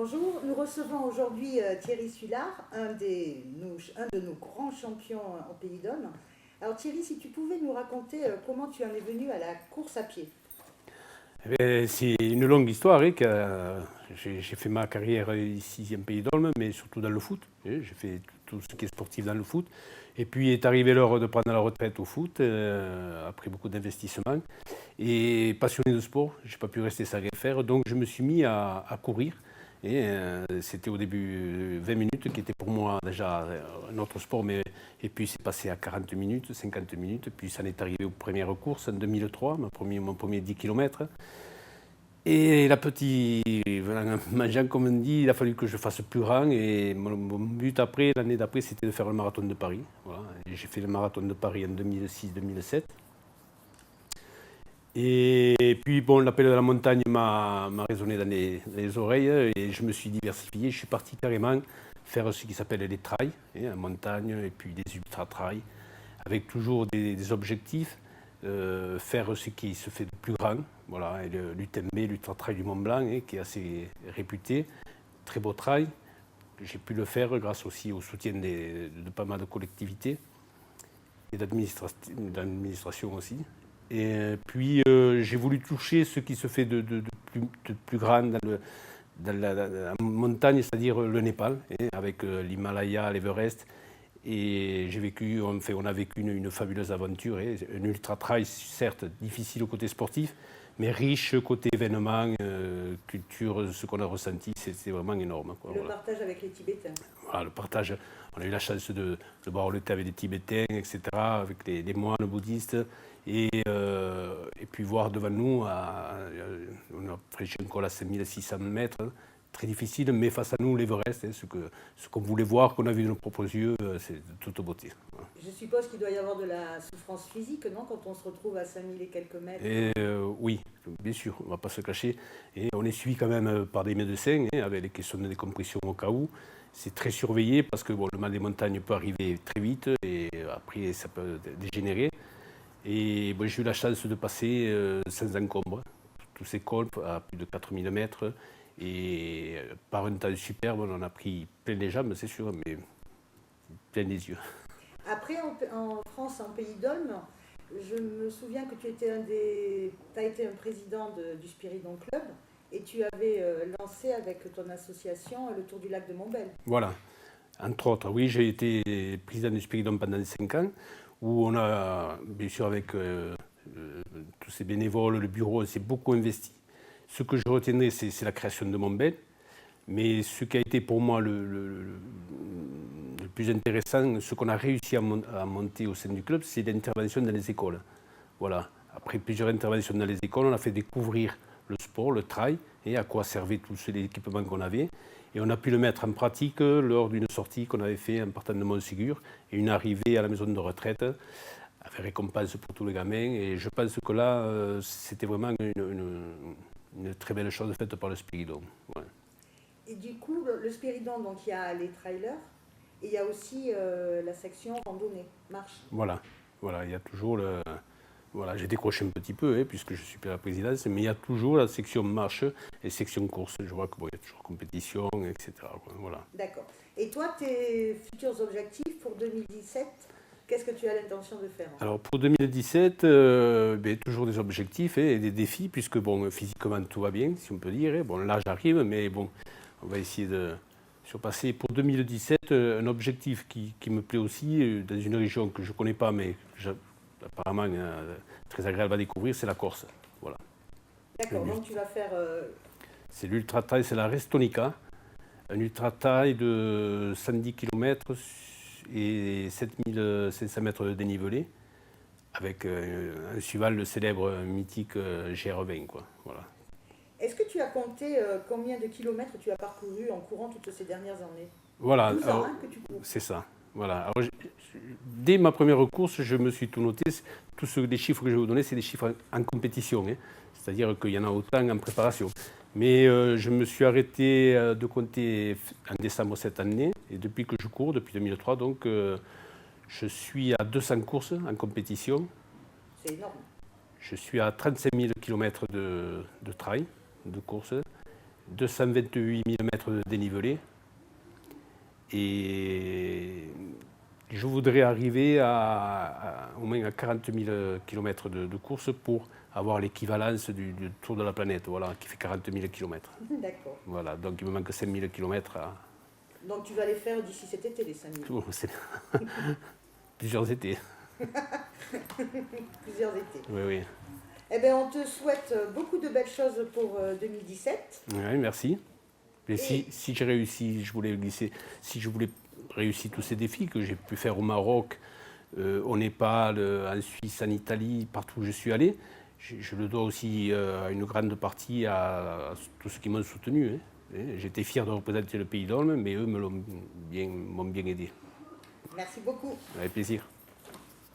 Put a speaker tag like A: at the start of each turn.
A: Bonjour, nous recevons aujourd'hui Thierry Sulard, un de nos grands champions en Pays d'Homme. Alors Thierry, si tu pouvais nous raconter comment tu en es venu à la course à pied.
B: C'est une longue histoire. J'ai fait ma carrière ici en Pays d'Olme, mais surtout dans le foot. J'ai fait tout ce qui est sportif dans le foot. Et puis est arrivé l'heure de prendre la retraite au foot, après beaucoup d'investissements. Et passionné de sport, je n'ai pas pu rester sans rien faire. Donc je me suis mis à courir. C'était au début 20 minutes qui était pour moi déjà un autre sport. Et puis c'est passé à 40 minutes, 50 minutes. Puis ça en est arrivé aux premières courses en 2003, mon premier 10 km. Et la petite, mangeant comme on dit, il a fallu que je fasse plus grand. Et mon but après, l'année d'après, c'était de faire le marathon de Paris. Voilà. J'ai fait le marathon de Paris en 2006-2007. Et puis, bon, l'appel de la montagne m'a résonné dans les oreilles et je me suis diversifié. Je suis parti carrément faire ce qui s'appelle les trails, en montagne, et puis des ultra-trails, avec toujours des objectifs. Faire ce qui se fait de plus grand, voilà, et l'UTMB, l'Ultra-Trail du Mont Blanc, qui est assez réputé, très beau trail. J'ai pu le faire grâce aussi au soutien de pas mal de collectivités et d'administration aussi. Et puis j'ai voulu toucher ce qui se fait de plus grand dans la montagne, c'est-à-dire le Népal, avec l'Himalaya, l'Everest. Et on a vécu une fabuleuse aventure, un ultra-trail, certes difficile au côté sportif, mais riche côté événements, culture, ce qu'on a ressenti, c'est vraiment énorme.
A: Quoi, le partage avec les Tibétains.
B: Voilà, le partage. On a eu la chance de boire le thé avec des Tibétains, etc., avec les moines bouddhistes, et puis voir devant nous, on a prêché un col à 5600 mètres, très difficile, mais face à nous, l'Everest, ce qu'on voulait voir, qu'on a vu de nos propres yeux, c'est de toute beauté.
A: Je suppose qu'il doit y avoir de la souffrance physique, non, quand on se retrouve à 5000 et quelques mètres.
B: Oui, bien sûr, on ne va pas se cacher. Et on est suivi quand même par des médecins, avec les questions de décompression au cas où. C'est très surveillé parce que le mal des montagnes peut arriver très vite et après ça peut dégénérer. Et j'ai eu la chance de passer sans encombre tous ces cols à plus de 4000 mètres. Et par un temps superbe, on en a pris plein les jambes, c'est sûr, mais plein les yeux.
A: Après, en France, en Pays d'Olme, je me souviens que tu as été un président du Spiridon Club et tu avais lancé avec ton association le Tour du lac de Montbel.
B: Voilà, entre autres, oui, j'ai été président du Spiridon pendant 5 ans, où on a, bien sûr, avec tous ces bénévoles, le bureau, on s'est beaucoup investi. Ce que je retiendrai, c'est la création de Montbel. Mais ce qui a été pour moi le plus intéressant, ce qu'on a réussi à monter au sein du club, c'est l'intervention dans les écoles. Voilà. Après plusieurs interventions dans les écoles, on a fait découvrir le sport, le trail, et à quoi servait tout l'équipement qu'on avait. Et on a pu le mettre en pratique lors d'une sortie qu'on avait fait en partant de Montségur et une arrivée à la maison de retraite avec récompense pour tous les gamins. Et je pense que là, c'était vraiment une très belle chose faite par le Spiridon. Ouais.
A: Et du coup, le Spiridon, donc il y a les trailers et il y a aussi la section randonnée, marche.
B: Voilà, il y a toujours Voilà, j'ai décroché un petit peu, puisque je suis plus à la présidence, mais il y a toujours la section marche et section course. Je vois qu'il y a toujours compétition, etc. Voilà.
A: D'accord. Et toi, tes futurs objectifs pour 2017, qu'est-ce que tu as l'intention de faire?
B: Alors pour 2017, toujours des objectifs et des défis, puisque physiquement tout va bien, si on peut dire. Bon, là j'arrive, mais on va essayer de surpasser. Pour 2017, un objectif qui me plaît aussi, dans une région que je ne connais pas, mais apparemment très agréable à découvrir, c'est la Corse. Voilà.
A: D'accord, donc tu vas faire...
B: C'est l'ultra-trail, c'est la Restonica, un ultra-trail de 110 km et 7500 mètres de dénivelé, avec un suivant le célèbre mythique GR20. Voilà.
A: Est-ce que tu as compté combien de kilomètres tu as parcouru en courant toutes ces dernières années?
B: Voilà,
A: 12 ans que tu cours.
B: C'est ça. Voilà. Alors, dès ma première course, je me suis tout noté. Tous les chiffres que je vais vous donner, c'est des chiffres en compétition. C'est-à-dire qu'il y en a autant en préparation. Mais je me suis arrêté de compter en décembre cette année. Et depuis que je cours, depuis 2003, donc, je suis à 200 courses en compétition.
A: C'est énorme.
B: Je suis à 35 000 km de trail, de course. 228 mm de dénivelé. Et je voudrais arriver au moins à 40 000 km de course pour avoir l'équivalence du Tour de la planète, voilà, qui fait 40 000 km.
A: D'accord.
B: Voilà, donc il me manque 5 000 km à...
A: Donc tu vas les faire d'ici cet été, les 5 000.
B: Plusieurs étés.
A: Plusieurs étés.
B: Oui, oui.
A: Eh bien, on te souhaite beaucoup de belles choses pour 2017.
B: Oui, merci. Et si j'ai réussi, je voulais glisser, si je voulais réussir tous ces défis que j'ai pu faire au Maroc, au Népal, en Suisse, en Italie, partout où je suis allé, je le dois aussi à une grande partie à tous ceux qui m'ont soutenu. Hein. J'étais fier de représenter le pays d'Olme, mais eux m'ont bien aidé.
A: Merci beaucoup.
B: Avec plaisir.